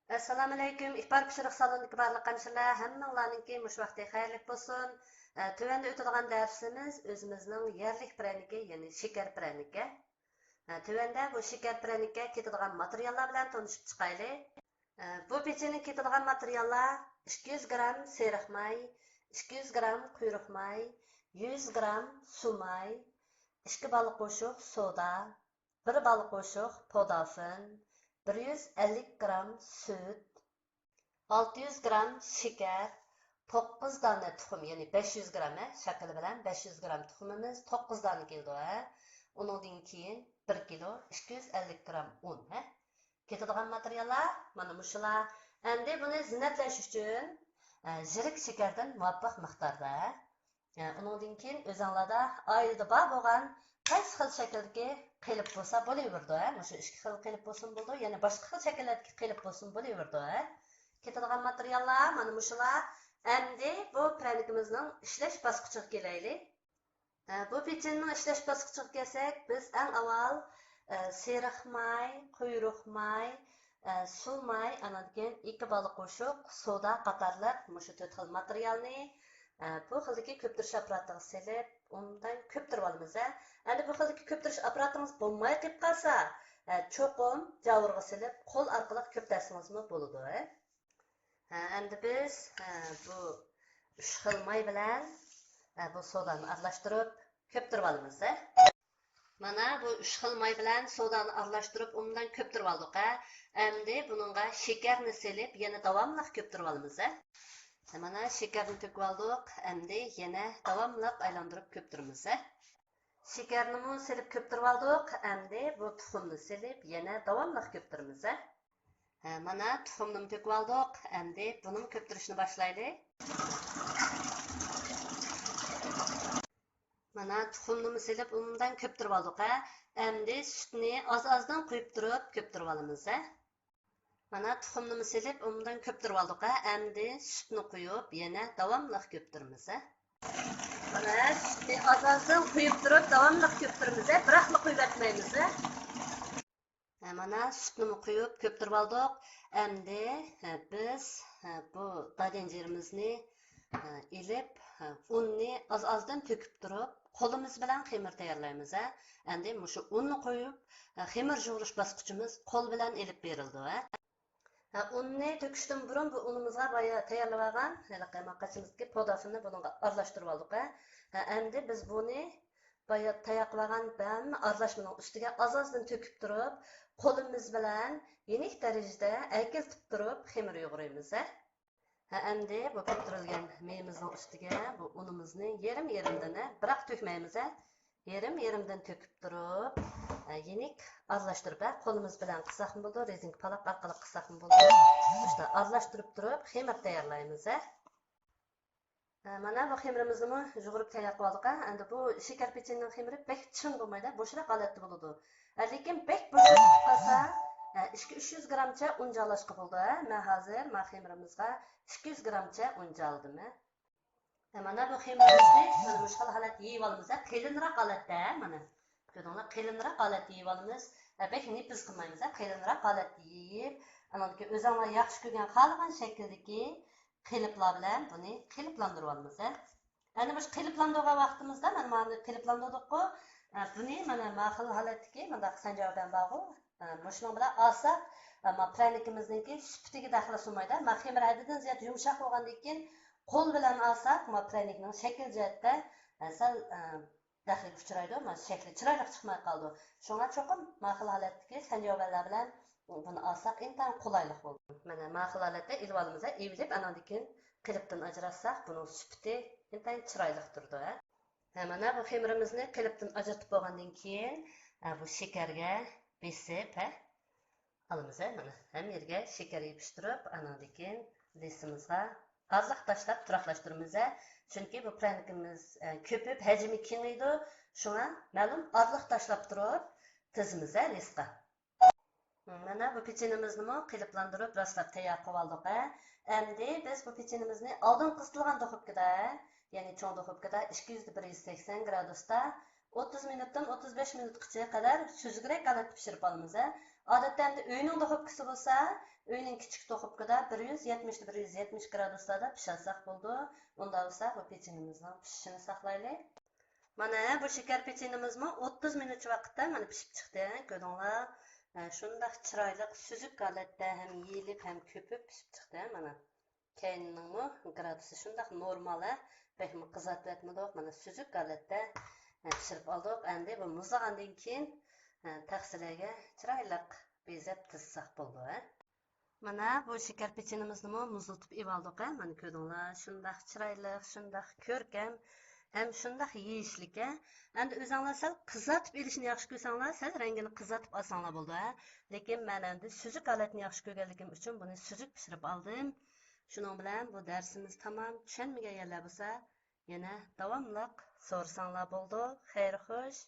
Assalamu alaykum. İhbar pişiriq salonidagi barliq qamchilar hammanglarninki mush vaqti xayrlik bo'lsin. Tövəndə o'tadigan darsimiz o'zimizning yerlik piranika, ya'ni shakar piranika. Tövəndə bu shakar piranika ketadigan materiallar bilan tanishib chiqaylik. Bu pecheni ketadigan materiallar 200 gram seriq may, 200 gram quyruq may, 100 gram suv may, 2 baliq qo'shiq soda, 1 baliq qo'shiq podafin, 150 gram süt, 600 gram şeker, 9 tane tuxum, yani 500 gram şakılı bilen 500 gram tuxumumuz 9 tane keldi. Onundan keyin 1 kilo 250 gram un. Ketadigan materiallar mana muşular. Endi buni zinatlash uchun jirik shekardan muvaffaq miqdorda. Onundan keyin o'zinglarda oilada bor bo'lgan qaysi xil shakldagi qilib bo'lsa bo'laverdi. Mushu ikki xil qilib bo'lsin bo'ldi, yana boshqa xil shakllardagi qilib bo'lsin bo'laverdi. Ketadigan materiallar mana mushular. Endi bu pranikimizning ishlash bosqichiga kelaylik. Bu pechenning ishlash bosqichiga kelsak, biz eng avval seriq may, quyruq may, suv may, andan keyin 2 baliq qo'shiq, soda qatorliq mushu 4 xil materialni bu xildagi ko'ptirish apparatiga selib, undan ko'ptirib olamiz. Endi bu xildagi ko'ptirish apparatingiz bo'lmay qolib qolsa, cho'qim javurga selib, qo'l orqali ko'ptarsingizmi bo'ladi. Endi biz bu 3 xil may bilan bu sodani aralashtirib ko'ptirib olamiz. Mana bu 3 xil may bilan sodani aralashtirib, undan ko'ptirib oldik. Endi buningga shakarni selib, yana davomli ko'ptirib olamiz. Mana shakarni to'kib oldik. Endi yana davomli aylantirib ko'ptiramiz. Shakarni selib ko'ptirib oldik. Endi bu tuxumni selib, yana davomli ko'ptiramiz. Mana tuxumni to'kib oldik. Endi buni ko'ptirishni boshlaylik. Mana tuxumni selib, undan ko'ptirib oldik. Endi sutni oz-ozdan quyib turib ko'ptirib olamiz. Mana tuxumni selib, undan ko'ptirib oldik. Endi sutni quyib, yana davomli ko'ptiramiz. Mana sutni oz-ozdan quyib turib davomli ko'ptiramiz. Biroqli quyib etmaymiz. Mana sutni quyib ko'ptirib oldik. Endi biz bu dadenjerimizni ilib, unni oz-ozdan to'kib turib, qo'limiz bilan xemir tayyorlaymiz. Endi mushu unni qo'yib, xemir yug'irish bosqichimiz qo'l bilan ilib berildi. Unni to'kishdan burun bu unimizga boya tayyorlab olgan maqachimizdagi podafinni bunga aralashtirib oldik. Endi biz buni boya tayyorlagan bilan aralashmaning ustiga oz-ozdan to'kib turib, qo'limiz bilan yenik darajada aykiltib turib xemir yug'iramiz. Endi bu ko'ptirilgan mayimizning ustiga bu unimizni yarim-yarimdan, biroq to'kmaymiz. Yarim-yarimdan to'kib turib, yenik aralashtirib, qo'limiz bilan qilsaqmi bo'ladi, rezinka paloq orqali qilsaqmi bo'ladi. Işte aralashtirib turib, xemir tayyorlaymiz. Mana bu xemirimizni yug'irib tayyorlab oldik. Endi bu shakar pechenning xemiri bek chin bo'lmaydi, bo'shroq holatda bo'ladi. Lekin bek bo'shroq qolsa 200-300 gramcha un joylashqa bo'ldi. Men hozir xemirimizga 200 gramcha un joldim. Mana bu xemirimizni mana bu xil holat yeyib olamiz. Qilinroq holatda, mana ko'rdinglar, qilinroq holatda yeyib olamiz. Bek nipis qilmaymiz. Qilinroq holatda yeyib, anaki o'zinglar yaxshi ko'rgan xohlagan shakldagi qiliplar bilan buni qiliplantirib olamiz. Endi bu qiliplantirgan vaqtimizda mana qiliplantirdik-ku, buni mana ma'qul holatdagi mana sanjordan bog'u, mushuning bilan olsak, pranikimizningki suftiga daxli bo'lmaydi. Xemir hadidan ziyod yumshoq bo'lgandan keyin qo'l bilan olsak, pranikning shakl jihatda sal daxil uchraydi, shakli chiroyli chiqmay qoldi. Shunga cho'qim ma'qul holatdagi sanjorlar bilan buni olsak intan qulaylik bo'ldi. Mana ma'qul holatda ilib olamiz. Evilib, andan keyin qilibdan ajratsak, buning sufti intan chiroyli turdi. Mana bu xemirimizni qilibdan ajratib bo'lgandan keyin bu shakarga besib, olamiz. Mana ham yerga shakar yepishtirib, andan keyin lisimizga ozliq tashlab turaqlashtiramiz. Chunki bu pranikimiz ko'pib, hajmi kengaydi. Shunga ma'lum ozliq tashlab turib tizimiz lisqa. Mana bu pechenimizni qiliplantirib, rastlab tayyor qilib oldik. Endi biz bu pechenimizni oldin qisilgan duxovkada, ya'ni cho'ng duxovkada 200-180 gradusda 30 minutdan 35 minutgacha qadar suzgirak holatda pishirib olamiz. Odatda endi uyning duxovkasi bo'lsa, uyning kichik duxovkada 170-170 graduslarda pishirsak bo'ldi. Unda bo'lsa bu pechenimizning pishishini saqlaylik. Mana bu shakar pechenimizmi 30 minut vaqtda mana pishib chiqdi. Ko'rdinglar? Shundaq chiroyli süzük holatda ham yeyilib ham ko'pib pishib chiqdi. Mana keyiningmi gradusi shundaq normal, bekmi qizartib etmadik. Mana süzük holatda pishirib oldik. Endi bu muzlagandan keyin taqsilarga chiroyli bezab tizsaq bo'ldi. Mana bu shakar pechenimizni muzlatib oldik. Mana ko'rdinglar, shundaq chiroyli, shundaq ko'rkam, ham shundaq yeyishlik. Endi o'zinglar sal qizartib olishni yaxshi ko'rsanglar, sal rangini qizartib olsanglar bo'ldi. Lekin men endi süzük holatni yaxshi ko'rganligim uchun buni süzük pishirib oldim. Shuning bilan bu darsimiz tamom. Tushunmagan yerlar bo'lsa, yana davomli so'rasanglar bo'ldi. Xayr xo'sh.